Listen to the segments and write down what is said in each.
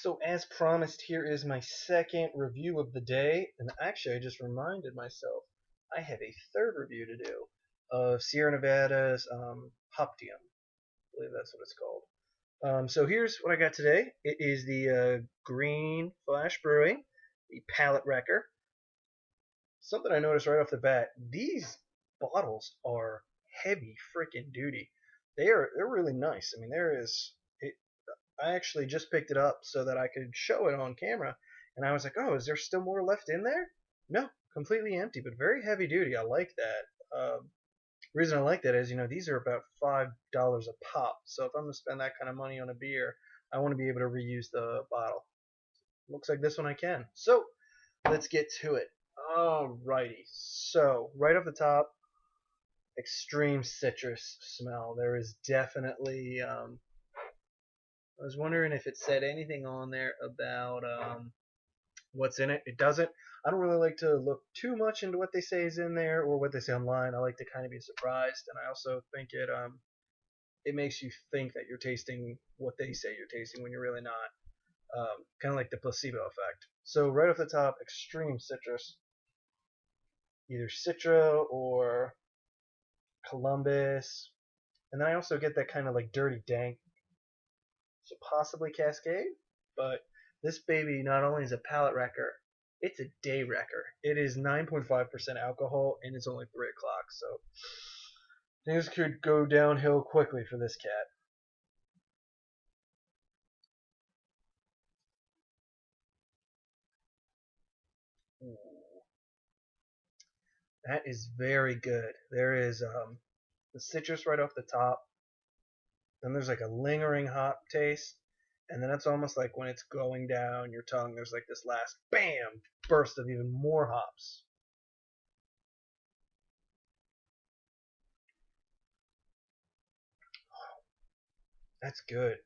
So as promised, here is my second review of the day, and actually I just reminded myself I have a third review to do of Sierra Nevada's Hoptium. I believe that's what it's called. So here's what I got today. It is the Green Flash Brewery, the Palate Wrecker. Something I noticed right off the bat: these bottles are heavy freaking duty. They're really nice. I mean, there is it, I actually just picked it up so that I could show it on camera, and I was like, oh, is there still more left in there? No, completely empty, but very heavy duty. I like that. The reason I like that is, these are about $5 a pop. So if I'm gonna spend that kind of money on a beer, I want to be able to reuse the bottle. Looks like this one I can. So let's get to it. Alrighty. So right off the top, extreme citrus smell. There is definitely I was wondering if it said anything on there about what's in it. It doesn't. I don't really like to look too much into what they say is in there or what they say online. I like to kind of be surprised, and I also think it makes you think that you're tasting what they say you're tasting when you're really not. Kind of like the placebo effect. So right off the top, extreme citrus, either Citra or Columbus, and then I also get that kind of like dirty dank, so possibly Cascade. But this baby not only is a palate wrecker, it's a day wrecker. It is 9.5% alcohol, and it's only 3 o'clock, so things could go downhill quickly for this cat. Ooh, that is very good. There is the citrus right off the top. Then there's like a lingering hop taste. And then it's almost like when it's going down your tongue, there's like this last bam burst of even more hops. That's good.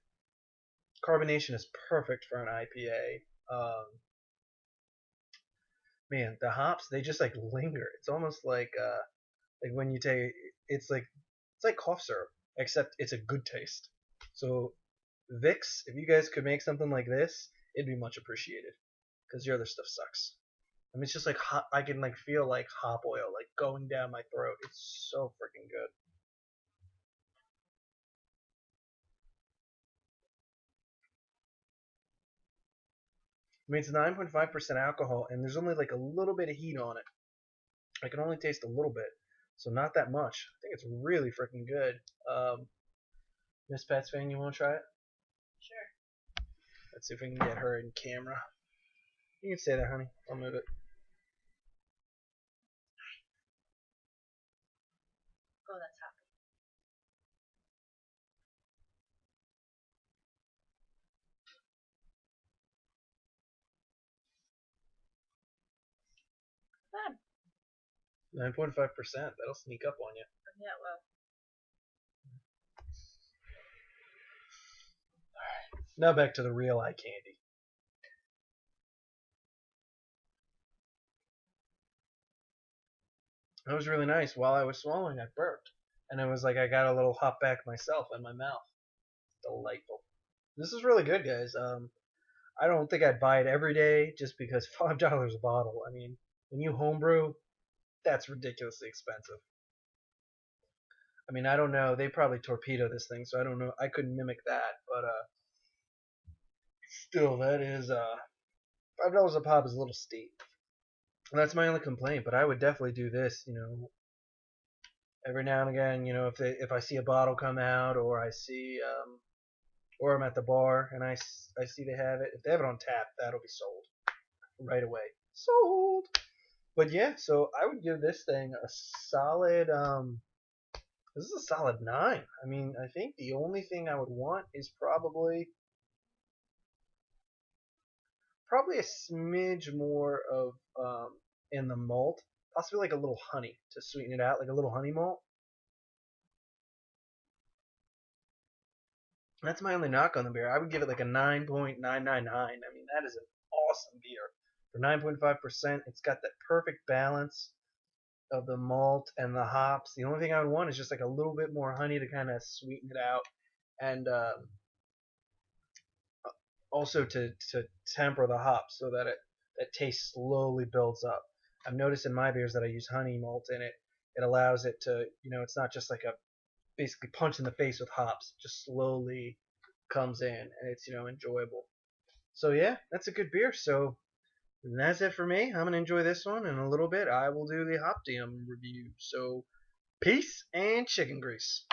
Carbonation is perfect for an IPA. Man, the hops, they just like linger. It's almost like when you take it's like cough syrup, except it's a good taste. So Vicks, if you guys could make something like this, it'd be much appreciated because your other stuff sucks. I mean, it's just like hot. I can like feel like hop oil like going down my throat. It's so freaking good. I mean, it's 9.5% alcohol, and there's only like a little bit of heat on it. I can only taste a little bit, so not that much. I think it's really freaking good. Miss Pets fan, you want to try it? Sure. Let's see if we can get her in camera. You can stay there, honey. I'll move it. Oh, that's happy. 9.5%. That'll sneak up on you. Yeah, well. Now back to the real eye candy. That was really nice. While I was swallowing, I burped, and it was like I got a little hop back myself in my mouth. Delightful. This is really good, guys. I don't think I'd buy it every day just because $5 a bottle. I mean, when you homebrew, that's ridiculously expensive. I mean, I don't know. They probably torpedo this thing, so I don't know. I couldn't mimic that, but still, that is $5 a pop is a little steep. And that's my only complaint. But I would definitely do this. Every now and again. If I see a bottle come out, or I see or I'm at the bar and I see they have it. If they have it on tap, that'll be sold right away. Sold. But yeah, so I would give this thing a solid. This is a solid 9. I mean, I think the only thing I would want is probably a smidge more of in the malt, possibly like a little honey to sweeten it out, like a little honey malt. That's my only knock on the beer. I would give it like a 9.999. I mean, that is an awesome beer. For 9.5%, it's got that perfect balance of the malt and the hops. The only thing I would want is just like a little bit more honey to kind of sweeten it out. And also to temper the hops so that that taste slowly builds up. I've noticed in my beers that I use honey malt in it. It allows it to, it's not just like a basically punch in the face with hops. It just slowly comes in and it's, enjoyable. So yeah, that's a good beer. So that's it for me. I'm gonna enjoy this one in a little bit. I will do the Hoptium review. So peace and chicken grease.